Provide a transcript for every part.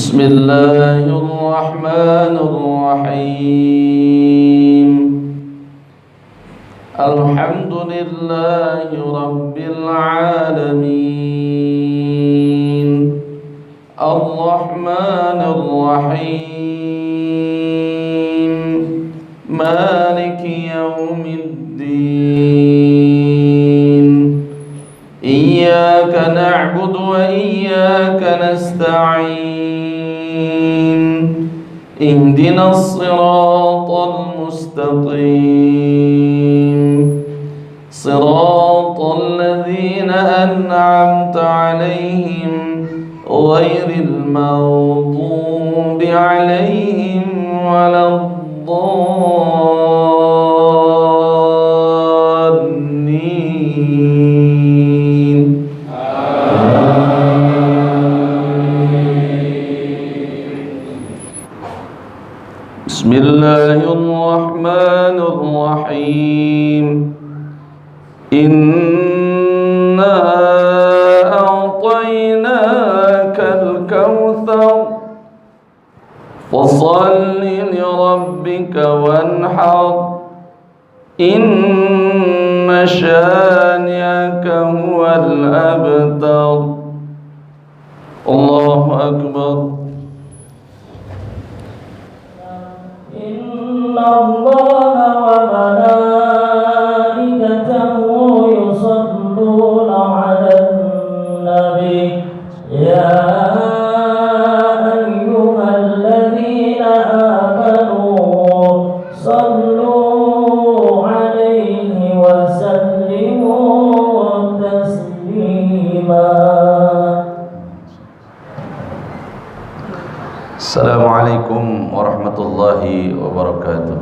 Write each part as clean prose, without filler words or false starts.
بسم الله الرحمن الرحيم. الحمد لله رب العالمين، الرحمن الرحيم، مالك يوم الدين. إياك نعبد وإياك نستعين. اهدنا الصراط المستقيم، صراط الذين أنعمت عليهم غير المغضوب عليهم ولا الضالين. بسم الله الرحمن الرحيم. إنا أعطيناك الكوثر فصل لربك وانحر إن شانئك هو الأبتر. الله أكبر. إن الله وملائكته يصلون على النبي يا أيها الذين آمنوا صلوا عليه وسلموا تسليما. Assalamualaikum warahmatullahi wabarakatuh.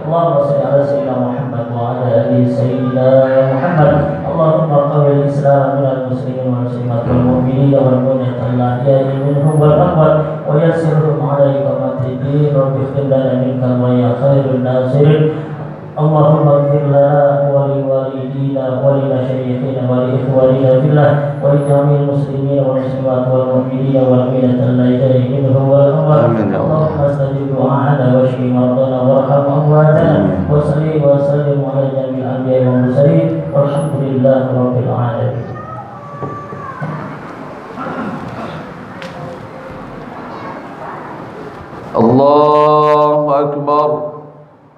اللهم صل على سيدنا محمد وعلى آل سيدنا محمد. اللهم قوي الإسلام من المسلمين والمسلمات والمؤمنين والمؤمنات الأحياء منهم والأموات ويسرهم على إقامة الدين. رب اغفر لنا منك ويا خير الناصرين. اللهم اغفر لنا ولوالدينا ولمشايخنا ولإخواننا في الله ولجميع المسلمين والمسلمات والمؤمنين والمؤمنات الأحياء منهم والأموات. اللهم استجب دعاءنا واشف مرضانا وارحم أمواتنا وصل وسلم على جميع الأنبياء والمرسلين والحمد لله رب العالمين. الله أكبر،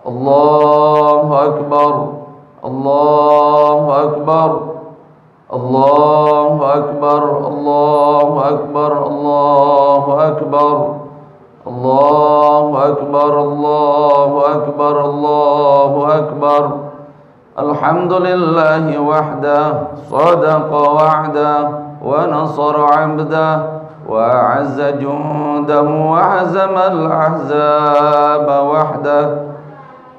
الله أكبر، الله أكبر، الله أكبر، الله أكبر، الله أكبر، الله أكبر، الله أكبر، الله أكبر. الحمد لله وحده صدق وعده ونصر عبده وأعز جنده وهزم الأحزاب وحده.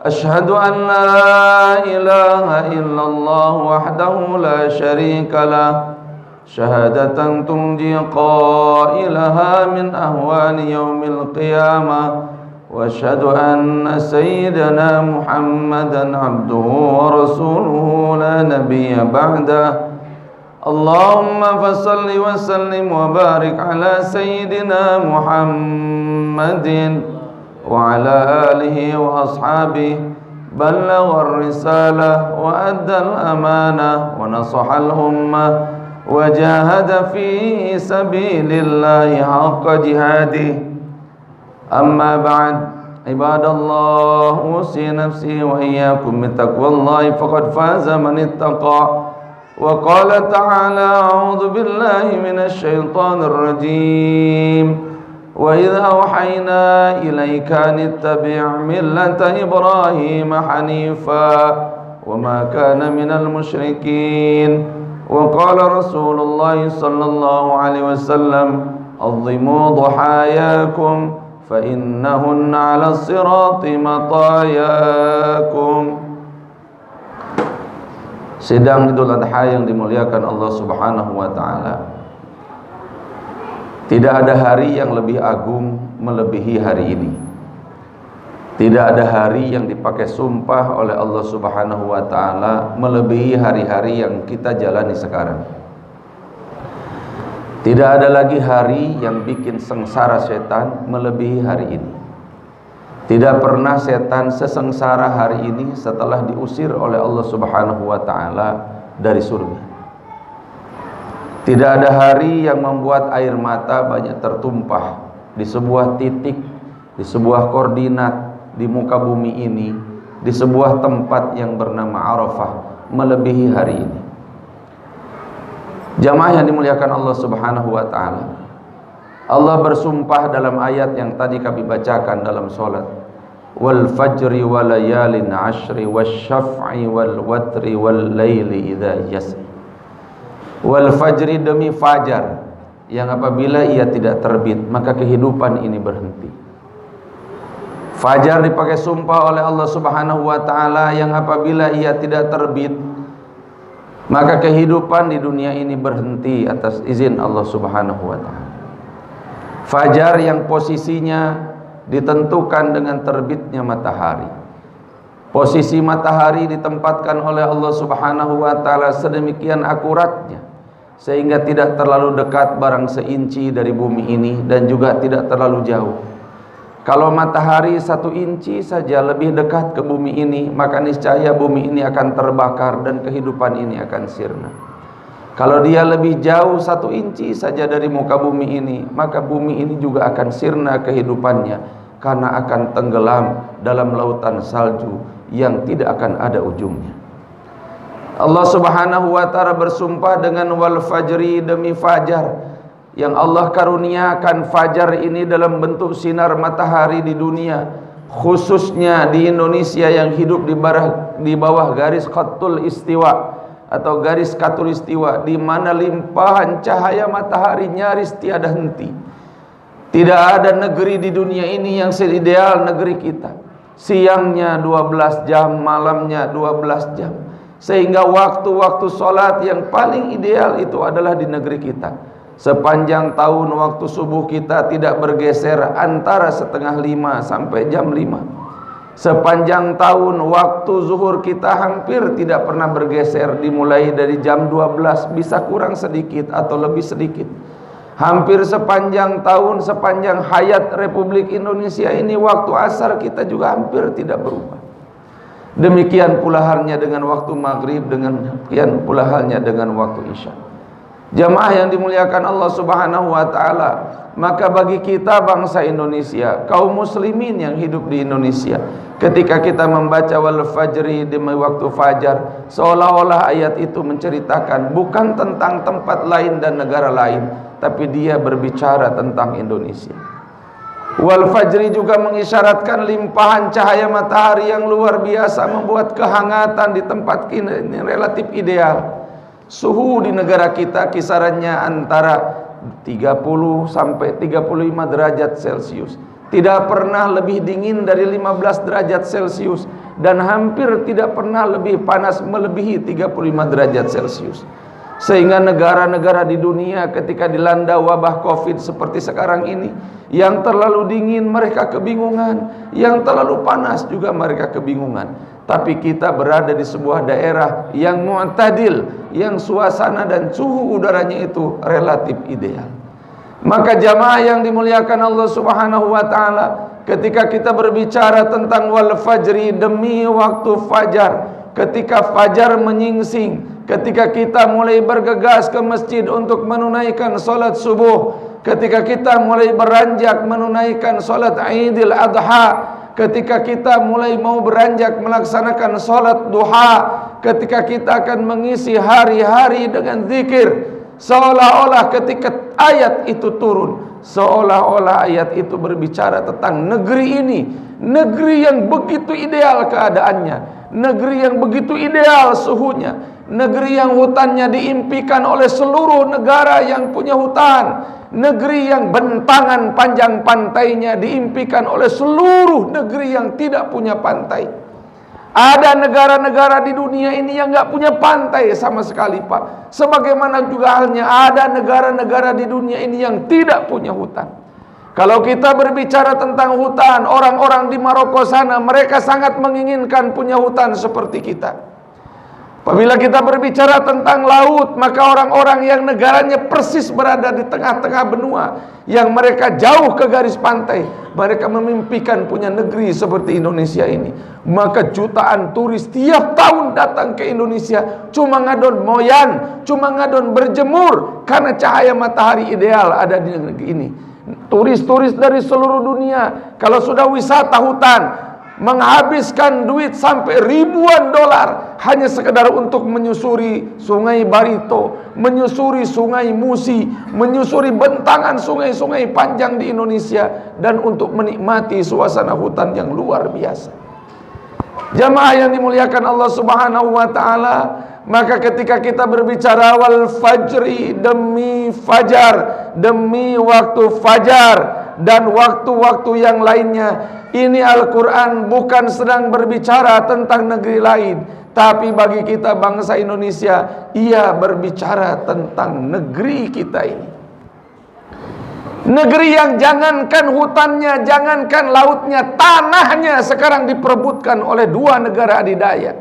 أشهد أن لا إله إلا الله وحده لا شريك له شهادة تنجي قائلها من أهوال يوم القيامة. وأشهد أن سيدنا محمدا عبده ورسوله لا نبي بعده. اللهم فصل وسلم وبارك على سيدنا محمد وعلى آله وأصحابه. بلغ الرسالة وأدى الأمانة ونصح الأمة وجاهد في سبيل الله حق جهاده. أما بعد، عباد الله، أوصي نفسي وإياكم بتقوى الله فقد فاز من اتقى. وقال تعالى: أعوذ بالله من الشيطان الرجيم. وإذ أوحينا إليك أن اتبع ملة إبراهيم حنيفا وما كان من المشركين. وقال رسول الله صلى الله عليه وسلم: عظموا ضحاياكم فإنهن على الصراط مطاياكم. Sidang Idul Adha yang dimuliakan Allah Subhanahu wa Ta'ala, tidak ada hari yang lebih agung melebihi hari ini. Tidak ada hari yang dipakai sumpah oleh Allah Subhanahu wa Ta'ala melebihi hari-hari yang kita jalani sekarang. Tidak ada lagi hari yang bikin sengsara setan melebihi hari ini. Tidak pernah setan sesengsara hari ini setelah diusir oleh Allah Subhanahu wa taala dari surga. Tidak ada hari yang membuat air mata banyak tertumpah di sebuah titik, di sebuah koordinat di muka bumi ini, di sebuah tempat yang bernama Arafah melebihi hari ini. Jamaah yang dimuliakan Allah Subhanahu wa taala, Allah bersumpah dalam ayat yang tadi kami bacakan dalam salat, wal fajri wa layalin ashri wasyaf'i wal watri wal laili idza yasri. Wal fajri, demi fajar yang apabila ia tidak terbit maka kehidupan ini berhenti. Fajar dipakai sumpah oleh Allah Subhanahu wa taala yang apabila ia tidak terbit maka kehidupan di dunia ini berhenti atas izin Allah Subhanahu wa taala. Fajar yang posisinya ditentukan dengan terbitnya matahari. Posisi matahari ditempatkan oleh Allah Subhanahu wa taala sedemikian akuratnya sehingga tidak terlalu dekat barang seinci dari bumi ini dan juga tidak terlalu jauh. Kalau matahari 1 inci saja lebih dekat ke bumi ini, maka niscaya bumi ini akan terbakar dan kehidupan ini akan sirna. Kalau dia lebih jauh 1 inci saja dari muka bumi ini, maka bumi ini juga akan sirna kehidupannya, karena akan tenggelam dalam lautan salju yang tidak akan ada ujungnya. Allah Subhanahu wa ta'ala bersumpah dengan wal fajri, demi fajar yang Allah karuniakan fajar ini dalam bentuk sinar matahari di dunia, khususnya di Indonesia yang hidup di bawah garis khatul istiwa atau garis khatulistiwa, di mana limpahan cahaya matahari nyaris tiada henti. Tidak ada negeri di dunia ini yang seideal negeri kita. Siangnya 12 jam, malamnya 12 jam. Sehingga waktu-waktu sholat yang paling ideal itu adalah di negeri kita. Sepanjang tahun waktu subuh kita tidak bergeser antara 4:30 sampai jam 5. Sepanjang tahun waktu zuhur kita hampir tidak pernah bergeser, dimulai dari jam 12, bisa kurang sedikit atau lebih sedikit. Hampir sepanjang tahun, sepanjang hayat Republik Indonesia ini, waktu asar kita juga hampir tidak berubah. Demikian pula halnya dengan waktu maghrib, demikian pula halnya dengan waktu isya. Jamaah yang dimuliakan Allah Subhanahu wa ta'ala, maka bagi kita bangsa Indonesia, kaum muslimin yang hidup di Indonesia, ketika kita membaca wal fajri, demi waktu fajar, seolah-olah ayat itu menceritakan bukan tentang tempat lain dan negara lain, tapi dia berbicara tentang Indonesia. Wal fajri juga mengisyaratkan limpahan cahaya matahari yang luar biasa, membuat kehangatan di tempat ini relatif ideal. Suhu di negara kita kisarannya antara 30 sampai 35 derajat Celcius. Tidak pernah lebih dingin dari 15 derajat Celcius, dan hampir tidak pernah lebih panas melebihi 35 derajat Celcius. Sehingga negara-negara di dunia ketika dilanda wabah Covid seperti sekarang ini, yang terlalu dingin mereka kebingungan, yang terlalu panas juga mereka kebingungan. Tapi kita berada di sebuah daerah yang mu'tadil, yang suasana dan suhu udaranya itu relatif ideal. Maka jamaah yang dimuliakan Allah Subhanahu wa ta'ala, ketika kita berbicara tentang wal fajri, demi waktu fajar, ketika fajar menyingsing, ketika kita mulai bergegas ke masjid untuk menunaikan salat subuh, ketika kita mulai beranjak menunaikan salat Idul Adha, ketika kita mulai mau beranjak melaksanakan salat duha, ketika kita akan mengisi hari-hari dengan zikir, seolah-olah ketika ayat itu turun, seolah-olah ayat itu berbicara tentang negeri ini, negeri yang begitu ideal keadaannya, negeri yang begitu ideal suhunya, negeri yang hutannya diimpikan oleh seluruh negara yang punya hutan, negeri yang bentangan panjang pantainya diimpikan oleh seluruh negeri yang tidak punya pantai. Ada negara-negara di dunia ini yang nggak punya pantai sama sekali, Pak. Sebagaimana juga halnya ada negara-negara di dunia ini yang tidak punya hutan. Kalau kita berbicara tentang hutan, orang-orang di Maroko sana, mereka sangat menginginkan punya hutan seperti kita. Apabila kita berbicara tentang laut, maka orang-orang yang negaranya persis berada di tengah-tengah benua yang mereka jauh ke garis pantai. Mereka memimpikan punya negeri seperti Indonesia ini. Maka jutaan turis tiap tahun datang ke Indonesia, cuma ngadon moyan, cuma ngadon berjemur, karena cahaya matahari ideal ada di negeri ini. Turis-turis dari seluruh dunia kalau sudah wisata hutan menghabiskan duit sampai ribuan dolar hanya sekedar untuk menyusuri sungai Barito, menyusuri sungai Musi, menyusuri bentangan sungai-sungai panjang di Indonesia, dan untuk menikmati suasana hutan yang luar biasa. Jamaah yang dimuliakan Allah Subhanahu wa taala, maka ketika kita berbicara wal fajri, demi fajar, demi waktu fajar dan waktu-waktu yang lainnya, ini Al-Quran bukan sedang berbicara tentang negeri lain, tapi bagi kita bangsa Indonesia, ia berbicara tentang negeri kita ini. Negeri yang jangankan hutannya, jangankan lautnya, tanahnya sekarang diperebutkan oleh dua negara adidaya.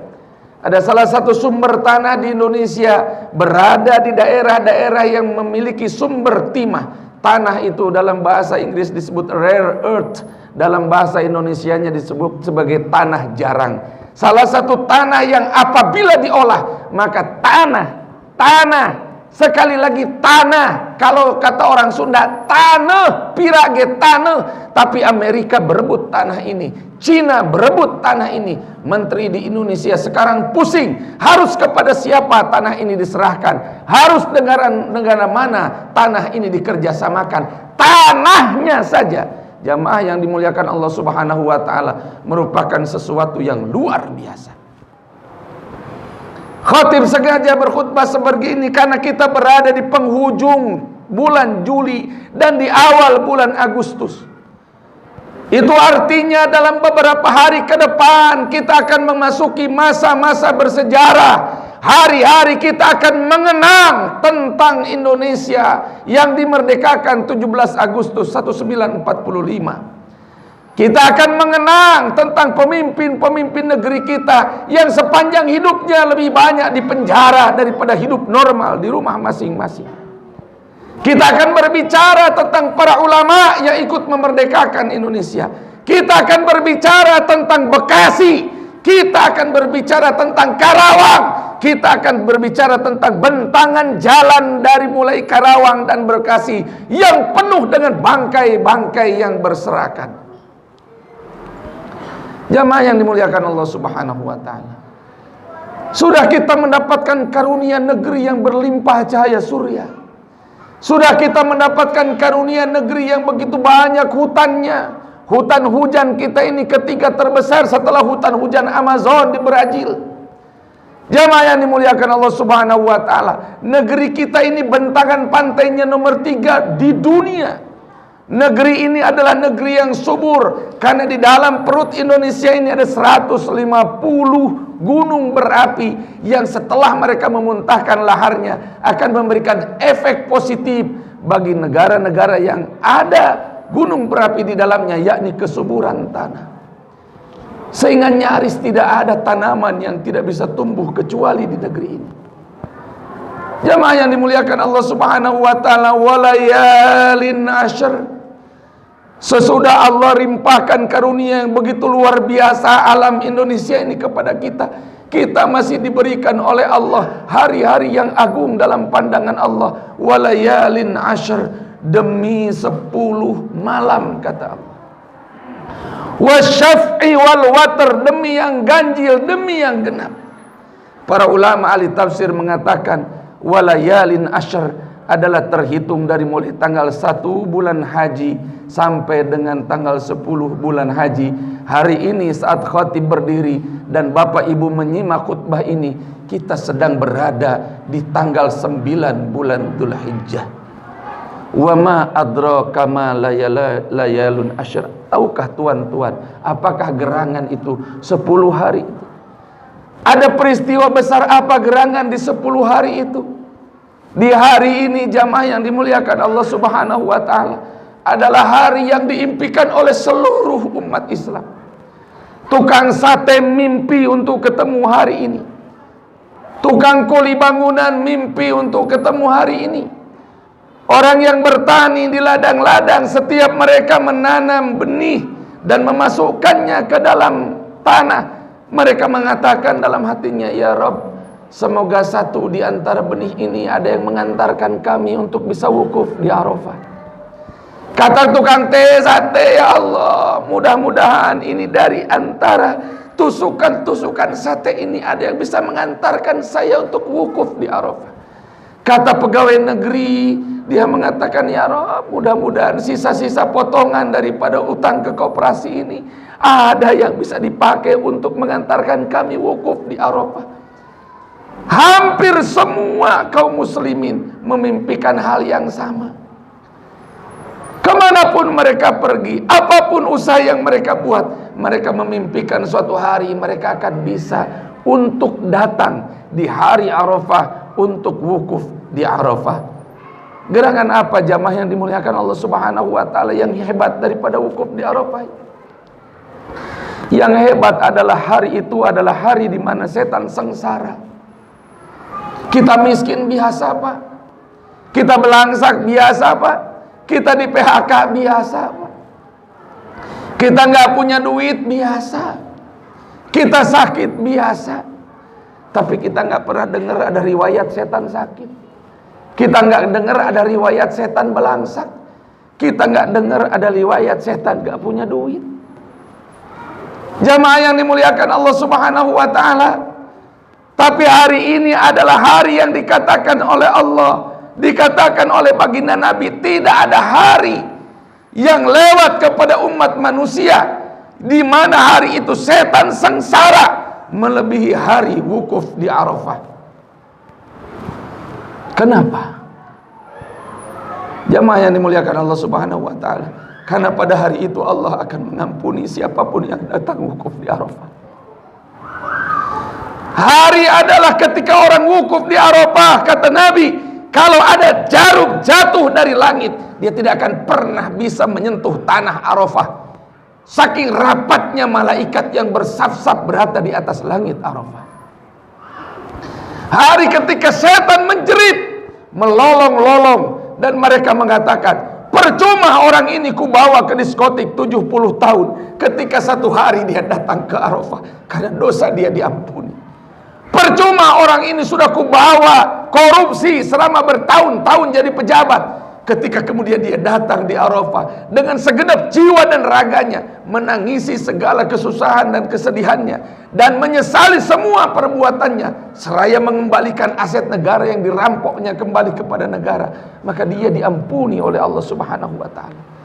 Ada salah satu sumber tanah di Indonesia berada di daerah-daerah yang memiliki sumber timah. Tanah itu dalam bahasa Inggris disebut rare earth, dalam bahasa Indonesianya disebut sebagai tanah jarang. Salah satu tanah yang apabila diolah, maka tanah, sekali lagi tanah, kalau kata orang Sunda, tanah, pirage tanah. Tapi Amerika berebut tanah ini, Cina berebut tanah ini. Menteri di Indonesia sekarang pusing, harus kepada siapa tanah ini diserahkan, harus negara mana tanah ini dikerjasamakan. Tanahnya saja, jamaah yang dimuliakan Allah Subhanahu wa taala, merupakan sesuatu yang luar biasa. Khatib sengaja berkhutbah seperti ini karena kita berada di penghujung bulan Juli dan di awal bulan Agustus. Itu artinya dalam beberapa hari ke depan kita akan memasuki masa-masa bersejarah. Hari-hari kita akan mengenang tentang Indonesia yang dimerdekakan 17 Agustus 1945. Kita akan mengenang tentang pemimpin-pemimpin negeri kita yang sepanjang hidupnya lebih banyak di penjara daripada hidup normal di rumah masing-masing. Kita akan berbicara tentang para ulama yang ikut memerdekakan Indonesia. Kita akan berbicara tentang Bekasi. Kita akan berbicara tentang Karawang. Kita akan berbicara tentang bentangan jalan dari mulai Karawang dan Bekasi yang penuh dengan bangkai-bangkai yang berserakan. Jamaah yang dimuliakan Allah Subhanahu wa taala, sudah kita mendapatkan karunia negeri yang berlimpah cahaya surya. Sudah kita mendapatkan karunia negeri yang begitu banyak hutannya. Hutan hujan kita ini ketiga terbesar setelah hutan hujan Amazon di Brazil. Jamaah yang dimuliakan Allah Subhanahu wa taala, negeri kita ini bentangan pantainya nomor 3 di dunia. Negeri ini adalah negeri yang subur, karena di dalam perut Indonesia ini ada 150 gunung berapi yang setelah mereka memuntahkan laharnya akan memberikan efek positif bagi negara-negara yang ada gunung berapi di dalamnya, yakni kesuburan tanah. Sehingga nyaris tidak ada tanaman yang tidak bisa tumbuh kecuali di negeri ini. Jamaah yang dimuliakan Allah Subhanahu wa taala, walayalin asyr. Sesudah Allah rimpahkan karunia yang begitu luar biasa alam Indonesia ini kepada kita, kita masih diberikan oleh Allah hari-hari yang agung dalam pandangan Allah. Walayalin asyr, demi 10 malam kata Allah. Wasyaf'i wal watr, demi yang ganjil, demi yang genap. Para ulama ahli tafsir mengatakan walayalin asyr adalah terhitung dari mulai tanggal 1 bulan haji sampai dengan tanggal 10 bulan haji. Hari ini saat khatib berdiri dan Bapak Ibu menyimak khutbah ini, kita sedang berada di tanggal 9 bulan Dzulhijjah. Wa ma adraka ma layalun asyr. Tahukah tuan-tuan, apakah gerangan itu 10 hari itu? Ada peristiwa besar apa gerangan di 10 hari itu? Di hari ini jamaah yang dimuliakan Allah Subhanahu wa taala, adalah hari yang diimpikan oleh seluruh umat Islam. Tukang sate mimpi untuk ketemu hari ini. Tukang kuli bangunan mimpi untuk ketemu hari ini. Orang yang bertani di ladang-ladang, setiap mereka menanam benih dan memasukkannya ke dalam tanah, mereka mengatakan dalam hatinya, ya Rabb, semoga satu di antara benih ini ada yang mengantarkan kami untuk bisa wukuf di Arafah. Kata tukang teh, sate, ya Allah, mudah-mudahan ini dari antara tusukan-tusukan sate ini ada yang bisa mengantarkan saya untuk wukuf di Arafah. Kata pegawai negeri, dia mengatakan, ya Rabb, mudah-mudahan sisa-sisa potongan daripada utang ke koperasi ini ada yang bisa dipakai untuk mengantarkan kami wukuf di Arafah. Hampir semua kaum muslimin memimpikan hal yang sama. Kemanapun mereka pergi, apapun usaha yang mereka buat, mereka memimpikan suatu hari mereka akan bisa untuk datang di hari Arafah untuk wukuf di Arafah. Gerangan apa jamaah yang dimuliakan Allah Subhanahu wa taala yang hebat daripada wukuf di Arafah? Yang hebat adalah hari itu adalah hari di mana setan sengsara. Kita miskin biasa, Pak. Kita belangsak biasa, Pak. Kita di PHK biasa, Pak. Kita nggak punya duit biasa. Kita sakit biasa. Tapi kita nggak pernah dengar ada riwayat setan sakit. Kita nggak dengar ada riwayat setan belangsak. Kita nggak dengar ada riwayat setan nggak punya duit. Jamaah yang dimuliakan Allah Subhanahu wa taala. Tapi hari ini adalah hari yang dikatakan oleh Allah, dikatakan oleh baginda Nabi, tidak ada hari yang lewat kepada umat manusia di mana hari itu setan sengsara melebihi hari wukuf di Arafah. Kenapa? Jamaah yang dimuliakan Allah Subhanahu wa taala, karena pada hari itu Allah akan mengampuni siapapun yang datang wukuf di Arafah. Hari adalah ketika orang wukuf di Arafah, kata Nabi, kalau ada jarum jatuh dari langit, dia tidak akan pernah bisa menyentuh tanah Arafah. Saking rapatnya malaikat yang bersaf-saf berada di atas langit Arafah. Hari ketika setan menjerit, melolong-lolong, dan mereka mengatakan, percuma orang ini kubawa ke diskotik 70 tahun, ketika satu hari dia datang ke Arafah, karena dosa dia diampuni. Percuma orang ini sudah kubawa korupsi selama bertahun-tahun jadi pejabat, ketika kemudian dia datang di Arafah dengan segenap jiwa dan raganya, menangisi segala kesusahan dan kesedihannya, dan menyesali semua perbuatannya, seraya mengembalikan aset negara yang dirampoknya kembali kepada negara, maka dia diampuni oleh Allah Subhanahu wa taala.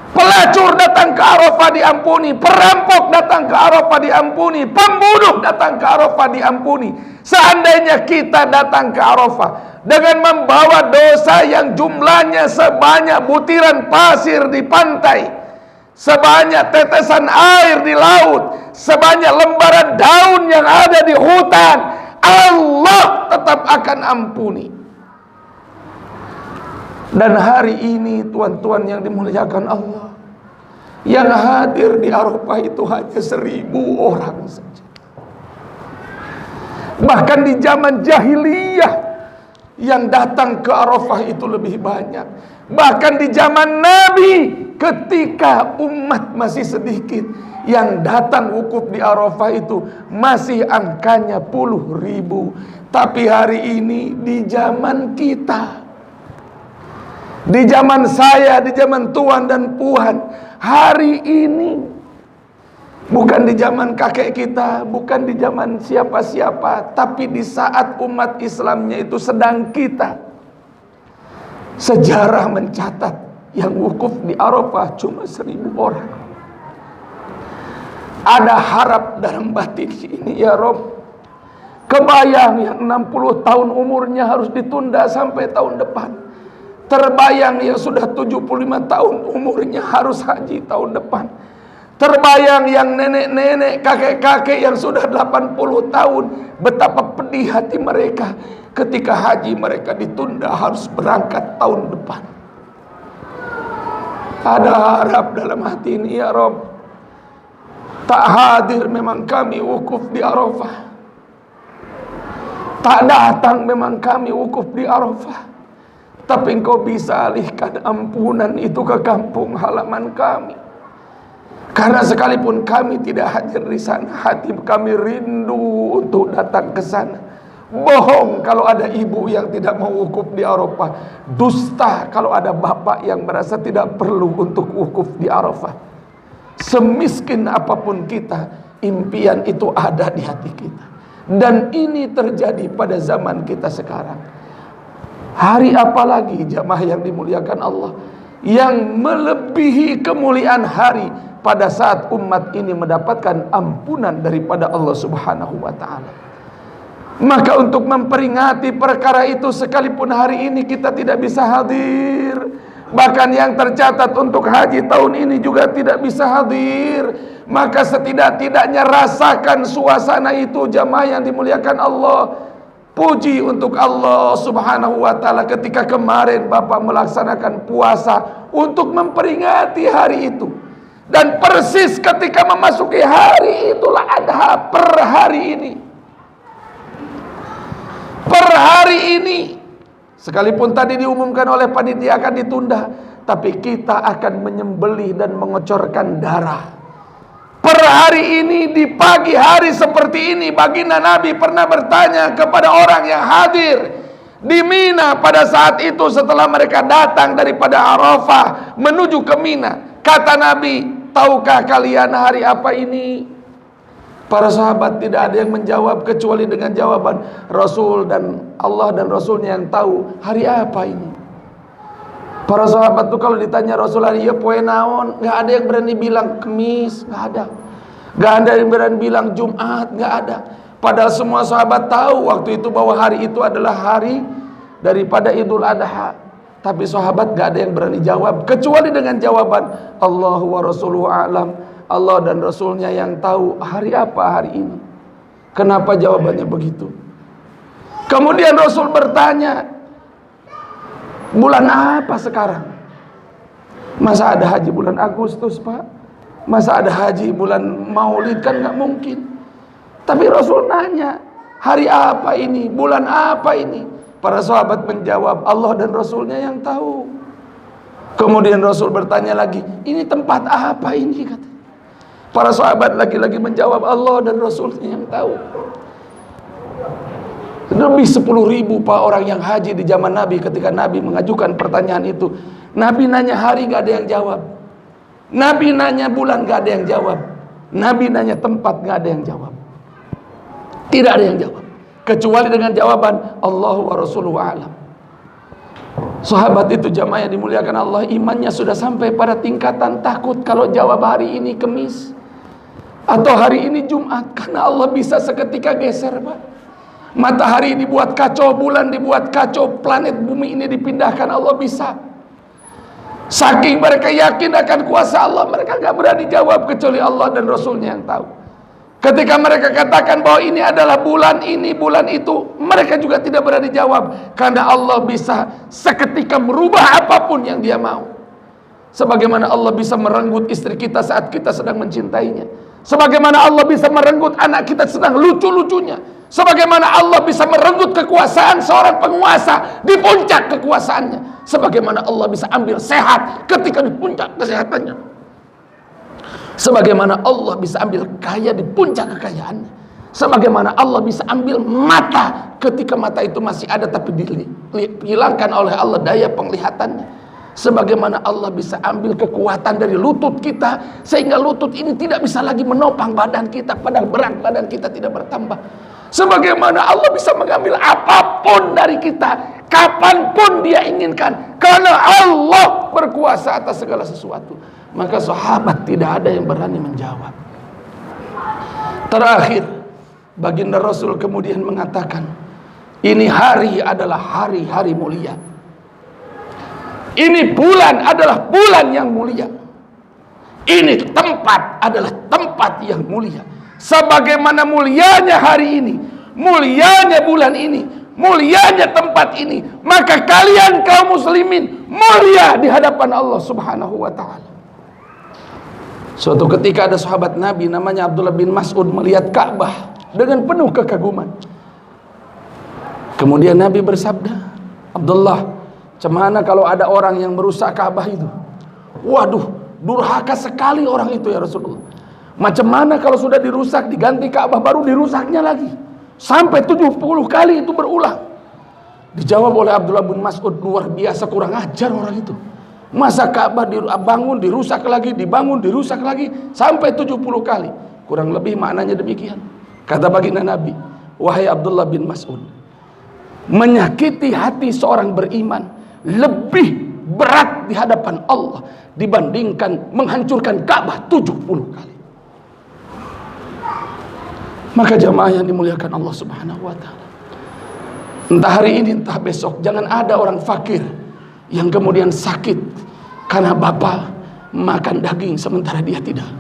Pelacur datang ke Arafah diampuni, perampok datang ke Arafah diampuni, pembunuh datang ke Arafah diampuni. Seandainya kita datang ke Arafah dengan membawa dosa yang jumlahnya sebanyak butiran pasir di pantai, sebanyak tetesan air di laut, sebanyak lembaran daun yang ada di hutan, Allah tetap akan ampuni. Dan hari ini tuan-tuan yang dimuliakan Allah, yang hadir di Arafah itu hanya 1000 orang saja. Bahkan di zaman jahiliyah yang datang ke Arafah itu lebih banyak. Bahkan di zaman Nabi ketika umat masih sedikit, yang datang wukuf di Arafah itu masih angkanya puluh ribu. Tapi hari ini di zaman kita, di zaman saya, di zaman tuan dan puan, hari ini, bukan di zaman kakek kita, bukan di zaman siapa-siapa, tapi di saat umat Islamnya itu sedang kita, sejarah mencatat yang wukuf di Arafah cuma 1000 orang. Ada harap dalam batin ini, ya Rob, kebayang yang 60 tahun umurnya harus ditunda sampai tahun depan. Terbayang yang sudah 75 tahun umurnya harus haji tahun depan. Terbayang yang nenek-nenek, kakek-kakek yang sudah 80 tahun, betapa pedih hati mereka ketika haji mereka ditunda harus berangkat tahun depan. Ada harap dalam hati ini, ya Rob. Tak hadir memang kami wukuf di Arafah. Tak datang memang kami wukuf di Arafah. tapi Engkau bisa alihkan ampunan itu ke kampung halaman kami. Karena sekalipun kami tidak hadir di sana, hati kami rindu untuk datang ke sana. Bohong kalau ada ibu yang tidak mau wukuf di Arafah. Dusta kalau ada bapak yang merasa tidak perlu untuk wukuf di Arafah. Semiskin apapun kita, impian itu ada di hati kita. Dan ini terjadi pada zaman kita sekarang. Hari apa lagi jamaah yang dimuliakan Allah, yang melebihi kemuliaan hari pada saat umat ini mendapatkan ampunan daripada Allah Subhanahu wa ta'ala. Maka untuk memperingati perkara itu, sekalipun hari ini kita tidak bisa hadir, bahkan yang tercatat untuk haji tahun ini juga tidak bisa hadir, maka setidak-tidaknya rasakan suasana itu jamaah yang dimuliakan Allah. Puji untuk Allah Subhanahu wa ta'ala, ketika kemarin Bapak melaksanakan puasa untuk memperingati hari itu. Dan persis ketika memasuki hari itulah Adha, per hari ini. Per hari ini, sekalipun tadi diumumkan oleh panitia akan ditunda, tapi kita akan menyembelih dan mengocorkan darah. Per hari ini, di pagi hari seperti ini, baginda Nabi pernah bertanya kepada orang yang hadir di Mina pada saat itu setelah mereka datang daripada Arafah menuju ke Mina. Kata Nabi, tahukah kalian hari apa ini? Para sahabat tidak ada yang menjawab kecuali dengan jawaban Rasul dan Allah dan Rasulnya yang tahu hari apa ini. Para sahabat tuh kalau ditanya Rasul hari ya poe naon, nggak ada yang berani bilang Kemis, nggak ada. Nggak ada yang berani bilang Jumat, nggak ada. Padahal semua sahabat tahu waktu itu bahwa hari itu adalah hari daripada Idul Adha. Tapi sahabat nggak ada yang berani jawab kecuali dengan jawaban Allahu wa rasuluhu a'lam. Allah dan Rasulnya yang tahu hari apa hari ini. Kenapa jawabannya begitu? Kemudian Rasul bertanya, bulan apa sekarang? Masa ada haji bulan Agustus, Pak? Masa ada haji bulan Maulid? Kan nggak mungkin. Tapi Rasul nanya, hari apa ini? Bulan apa ini? Para sahabat menjawab, Allah dan Rasulnya yang tahu. Kemudian Rasul bertanya lagi, ini tempat apa ini? Kata. Para sahabat lagi-lagi menjawab, Allah dan Rasulnya yang tahu. Lebih 10.000 Pak orang yang haji di zaman Nabi. Ketika Nabi mengajukan pertanyaan itu, Nabi nanya hari gak ada yang jawab. Nabi nanya bulan gak ada yang jawab. Nabi nanya tempat gak ada yang jawab. Tidak ada yang jawab kecuali dengan jawaban Allahu wa rasuluhu a'lam. Sahabat itu jamaah yang dimuliakan Allah, imannya sudah sampai pada tingkatan takut kalau jawab hari ini Kemis atau hari ini Jumat, karena Allah bisa seketika geser, Pak. Matahari dibuat kacau, bulan dibuat kacau, planet bumi ini dipindahkan, Allah bisa. Saking mereka yakin akan kuasa Allah, mereka gak berani jawab kecuali Allah dan Rasulnya yang tahu. Ketika mereka katakan bahwa ini adalah bulan ini, bulan itu, mereka juga tidak berani jawab, karena Allah bisa seketika merubah apapun yang Dia mau. Sebagaimana Allah bisa merenggut istri kita saat kita sedang mencintainya, sebagaimana Allah bisa merenggut anak kita sedang lucu-lucunya, sebagaimana Allah bisa merenggut kekuasaan seorang penguasa di puncak kekuasaannya, sebagaimana Allah bisa ambil sehat ketika di puncak kesehatannya, sebagaimana Allah bisa ambil kaya di puncak kekayaannya, sebagaimana Allah bisa ambil mata ketika mata itu masih ada tapi dihilangkan oleh Allah daya penglihatannya, sebagaimana Allah bisa ambil kekuatan dari lutut kita sehingga lutut ini tidak bisa lagi menopang badan kita padahal berat badan kita tidak bertambah, sebagaimana Allah bisa mengambil apapun dari kita kapanpun Dia inginkan, karena Allah berkuasa atas segala sesuatu. Maka sahabat tidak ada yang berani menjawab. Terakhir, baginda Rasul kemudian mengatakan, ini hari adalah hari-hari mulia. Ini bulan adalah bulan yang mulia. Ini tempat adalah tempat yang mulia. Sebagaimana mulianya hari ini, mulianya bulan ini, mulianya tempat ini, maka kalian kaum muslimin mulia di hadapan Allah Subhanahu wa ta'ala. Suatu ketika ada sahabat Nabi namanya Abdullah bin Mas'ud melihat Ka'bah dengan penuh kekaguman. Kemudian Nabi bersabda, Abdullah, Cemana kalau ada orang yang merusak Ka'bah itu? Waduh, durhaka sekali orang itu ya Rasulullah. Macam mana kalau sudah dirusak, diganti Ka'bah, baru dirusaknya lagi. Sampai 70 kali itu berulang. Dijawab oleh Abdullah bin Mas'ud, luar biasa kurang ajar orang itu. Masa Ka'bah dibangun, dirusak lagi, dibangun, dirusak lagi, sampai 70 kali. Kurang lebih maknanya demikian. Kata baginda Nabi, wahai Abdullah bin Mas'ud, menyakiti hati seorang beriman lebih berat di hadapan Allah dibandingkan menghancurkan Ka'bah 70 kali. Maka jamaah yang dimuliakan Allah Subhanahu wa ta'ala, entah hari ini entah besok, jangan ada orang fakir yang kemudian sakit karena bapak makan daging sementara dia tidak.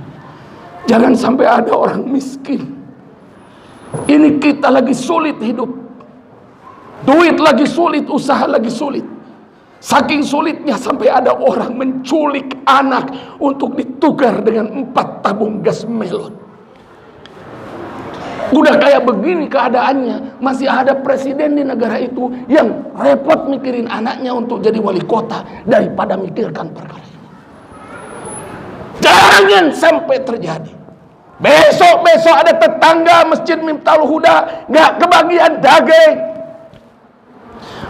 Jangan sampai ada orang miskin. Ini kita lagi sulit hidup, duit lagi sulit, usaha lagi sulit. Saking sulitnya sampai ada orang menculik anak untuk ditukar dengan 4 tabung gas melon. Udah kayak begini keadaannya, masih ada presiden di negara itu yang repot mikirin anaknya untuk jadi wali kota daripada mikirkan perkara ini. Jangan sampai terjadi. Besok ada tetangga Masjid Miftahul Huda nggak kebagian daging.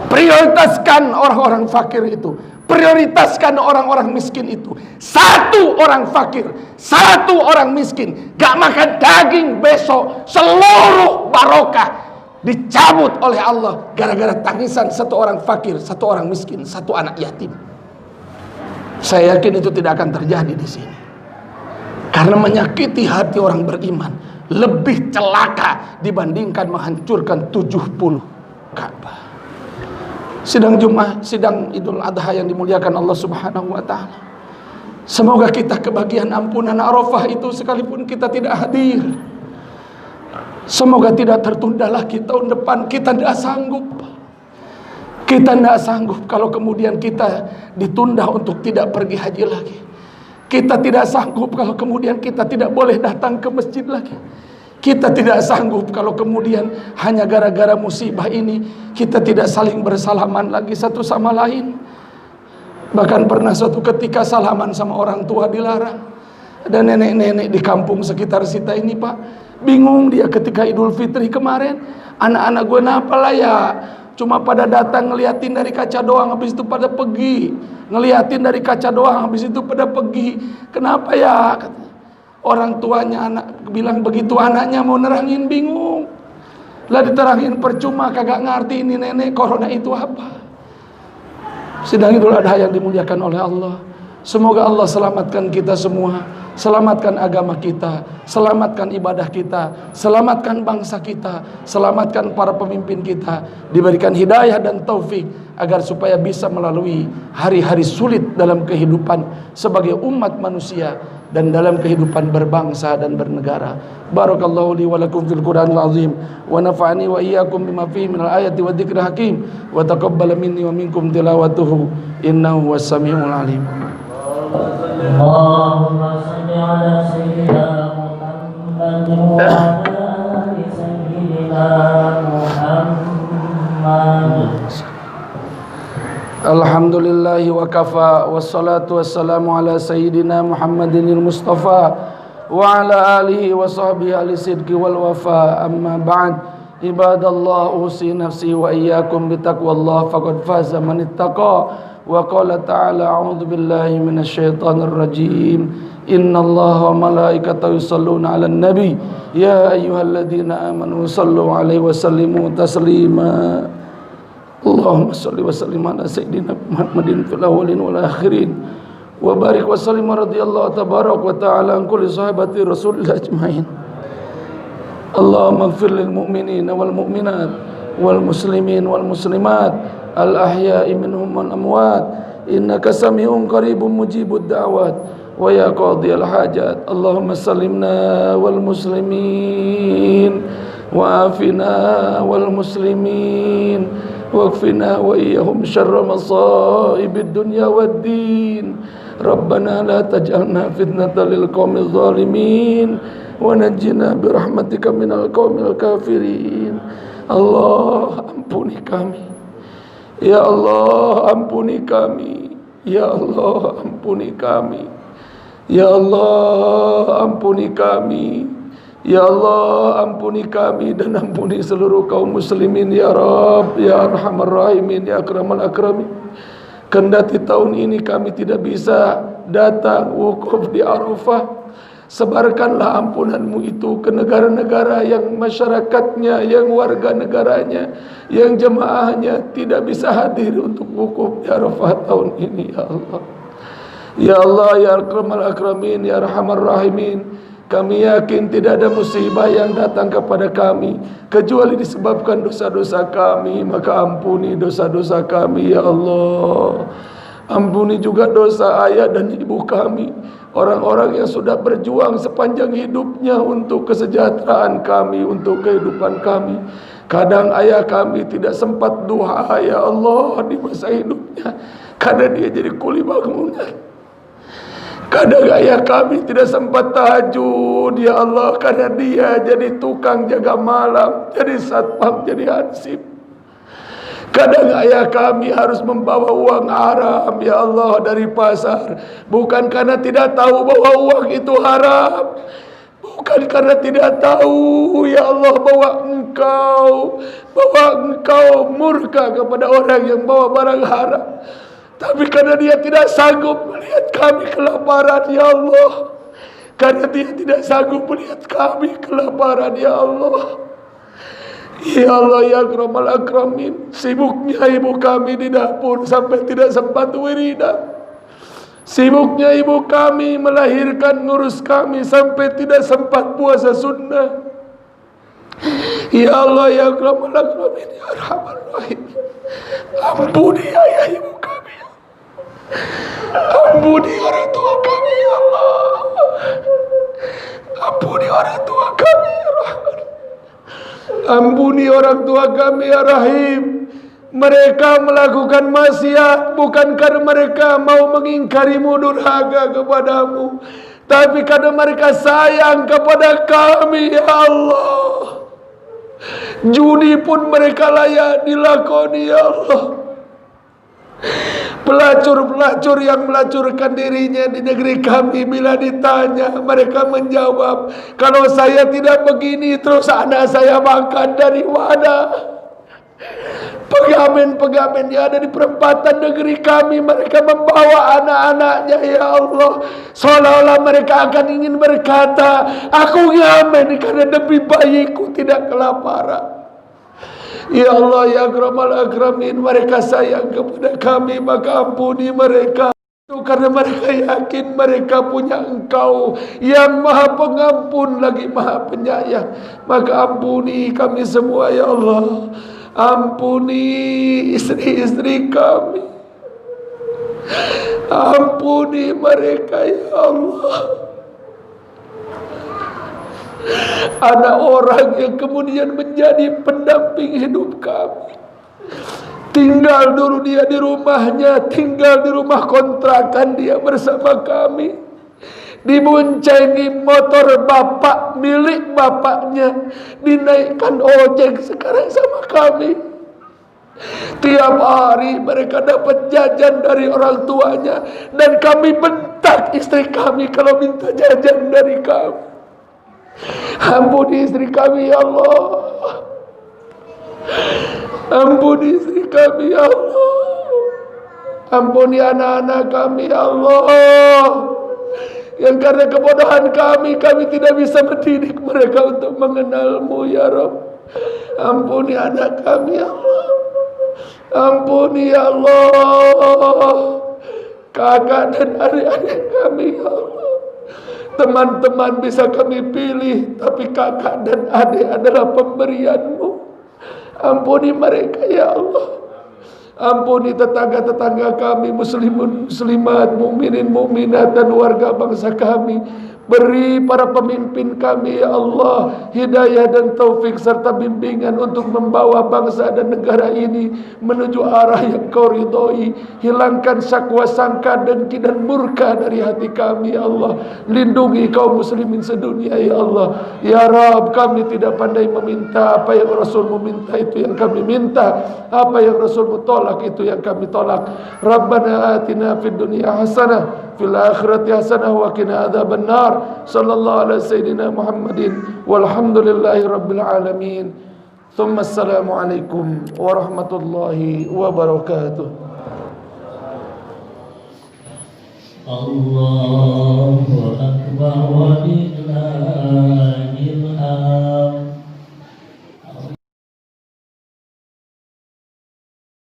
Prioritaskan orang-orang fakir itu, prioritaskan orang-orang miskin itu. 1 orang fakir, 1 orang miskin gak makan daging, besok seluruh barokah dicabut oleh Allah gara-gara tangisan 1 orang fakir, 1 orang miskin, 1 anak yatim. Saya yakin itu tidak akan terjadi di sini. Karena menyakiti hati orang beriman lebih celaka dibandingkan menghancurkan 70 Ka'bah. Sidang Jumat, sidang Idul Adha yang dimuliakan Allah Subhanahu wa ta'ala, semoga kita kebagian ampunan Arafah itu sekalipun kita tidak hadir. Semoga tidak tertunda lagi tahun depan. Kita tidak sanggup. Kita tidak sanggup kalau kemudian kita ditunda untuk tidak pergi haji lagi. Kita tidak sanggup kalau kemudian kita tidak boleh datang ke masjid lagi. Kita tidak sanggup kalau kemudian hanya gara-gara musibah ini kita tidak saling bersalaman lagi satu sama lain. Bahkan pernah suatu ketika salaman sama orang tua dilarang. Ada nenek-nenek di kampung sekitar kita ini, Pak, bingung dia ketika Idul Fitri kemarin. Anak-anak gue napa lah ya, cuma pada datang ngeliatin dari kaca doang, habis itu pada pergi. Ngeliatin dari kaca doang, habis itu pada pergi. Kenapa ya? Orang tuanya anak bilang begitu, anaknya mau nerangin bingung. Lah diterangin percuma, kagak ngerti ini nenek corona itu apa. Sidang Idul Adha yang dimuliakan oleh Allah, semoga Allah selamatkan kita semua, selamatkan agama kita, selamatkan ibadah kita, selamatkan bangsa kita, selamatkan para pemimpin kita, diberikan hidayah dan taufik agar supaya bisa melalui hari-hari sulit dalam kehidupan sebagai umat manusia dan dalam kehidupan berbangsa dan bernegara. Barakallahu li wa lakum fil Qur'anil azim wa nafa'ani wa iyyakum bima fihi minal ayati wa dzikril hakim wa taqabbal minni wa minkum tilawatuhu innahu was-sami'ul alim. Allahumma shalli ala sayyidina Muhammadin wa ala ali sayyidina Muhammad. Alhamdulillahi wa kafa, wassalatu wassalamu ala sayyidina Muhammadinil Mustafa wa ala alihi wa sahbihi ahli sidqi wal wafa. Amma ba'd, ibadallah, usi nafsi wa iyyakum bitaqwallah faqad faza man ittaqa. Wa qala ta'ala a'udzu billahi minasy syaithanir rajim. Innallaha wa malaikatahu yusholluna 'alan nabi ya ayyuhalladzina amanu shallu 'alaihi wa sallimu taslima. Allahumma salli wa sallim ala sayyidina Muhammadin fil awwalin wal akhirin wa barik wa sallim radhiyallahu tabarak wa ta'ala an kulli sahabati Rasulillah ajmain. Allahumma ighfir lil mu'minina wal mu'minat wal muslimin wal muslimat al ahya'i minhum wal amwat innaka sami'un qaribun mujibud da'wat wa ya qadhiyal hajat. Allahumma sallimna wal muslimin wa afina wal muslimin waqfina wa iyyahum syarra masaibid dunya waddin. Rabbana la taj'alna fitnatan lil qaumil zalimin wa najjina bi rahmatika minal qaumil kafirin. Allah, ampuni kami, Ya Allah, ampuni kami. Ya Allah, ampuni kami. Ya Allah, ampuni kami. Ya Allah, ampuni kami dan ampuni seluruh kaum muslimin ya Rabb, ya Arhamar Rahimin, ya Akramal Akramin. Kendati tahun ini kami tidak bisa datang wukuf di Arafah, sebarkanlah ampunanmu itu ke negara-negara yang masyarakatnya, yang warga negaranya, yang jemaahnya tidak bisa hadir untuk wukuf di Arafah tahun ini ya Allah. Ya Allah, ya Akramal Akramin, ya Arhamar Rahimin. Kami yakin tidak ada musibah yang datang kepada kami kecuali disebabkan dosa-dosa kami. Maka ampuni dosa-dosa kami ya Allah. Ampuni juga dosa ayah dan ibu kami, orang-orang yang sudah berjuang sepanjang hidupnya untuk kesejahteraan kami, untuk kehidupan kami. Kadang ayah kami tidak sempat duha ya Allah di masa hidupnya karena dia jadi kuli bangunan. Kadang ayah kami tidak sempat tahajud ya Allah karena dia jadi tukang jaga malam, jadi satpam, jadi hansip. Kadang ayah kami harus membawa uang haram ya Allah dari pasar, bukan karena tidak tahu bahwa uang itu haram, bukan karena tidak tahu ya Allah bahwa engkau murka kepada orang yang bawa barang haram, tapi karena dia tidak sanggup melihat kami kelaparan ya Allah, karena dia tidak sanggup melihat kami kelaparan ya Allah. Ya Allah, ya Akramal Akramin, sibuknya ibu kami di dapur sampai tidak sempat wiridan. Sibuknya ibu kami melahirkan ngurus kami sampai tidak sempat puasa sunnah. Ya Allah, ya Akramal Akramin, ya Arhamar Rahim, ampuni ayah ibu kami, ampuni orang tua kami ya Allah, ampuni orang tua kami ya Rahman, ampuni orang tua kami ya Rahim. Mereka melakukan maksiat bukan karena mereka mau mengingkarimu, durhaka kepadamu, tapi karena mereka sayang kepada kami ya Allah. Judi pun mereka layak dilakoni ya Allah. Pelacur-pelacur yang melacurkan dirinya di negeri kami, bila ditanya mereka menjawab, kalau saya tidak begini terus anak saya makan dari mana? Pengamen-pengamen yang ada di perempatan negeri kami, mereka membawa anak-anaknya ya Allah, seolah-olah mereka akan ingin berkata, aku ngamen karena demi bayiku tidak kelaparan. Ya Allah, ya Akramal Akramin, mereka sayang kepada kami, maka ampuni mereka. Karena mereka yakin mereka punya Engkau yang Maha Pengampun lagi Maha Penyayang. Maka ampuni kami semua ya Allah. Ampuni istri-istri kami, ampuni mereka ya Allah. Ada orang yang kemudian menjadi pendamping hidup kami. Tinggal dulu dia di rumahnya, tinggal di rumah kontrakan dia bersama kami. Diboncengi motor bapak milik bapaknya, dinaikkan ojek sekarang sama kami. Tiap hari mereka dapat jajan dari orang tuanya, dan kami bentak istri kami kalau minta jajan dari kami. Ampuni istri kami ya Allah, ampuni istri kami ya Allah, ampuni anak-anak kami ya Allah, yang karena kebodohan kami tidak bisa mendidik mereka untuk mengenal-Mu ya Rabb. Ampuni anak kami ya Allah, ampuni ya Allah, kakak dan adik-adik kami ya Allah. Teman-teman bisa kami pilih, tapi kakak dan adik adalah pemberian-Mu. Ampuni mereka ya Allah. Ampuni tetangga-tetangga kami, muslimun, muslimat, mukminin, mukminat, dan warga bangsa kami. Beri para pemimpin kami ya Allah hidayah dan taufik serta bimbingan untuk membawa bangsa dan negara ini menuju arah yang Kau ridhoi. Hilangkan syakwa, sangka, dengki dan murka dari hati kami ya Allah. Lindungi kaum muslimin sedunia ya Allah. Ya Rabb, kami tidak pandai meminta. Apa yang Rasulmu minta itu yang kami minta. Apa yang Rasulmu tolak itu yang kami tolak. Rabbana atina fid dunya hasanah fil akhirati hasanah wa qina adzabannar. Sallallahu alaihi sayyidina Muhammadin walhamdulillahi rabbil alamin. Thumma assalamu alaikum warahmatullahi wabarakatuh. Allahu akbar wa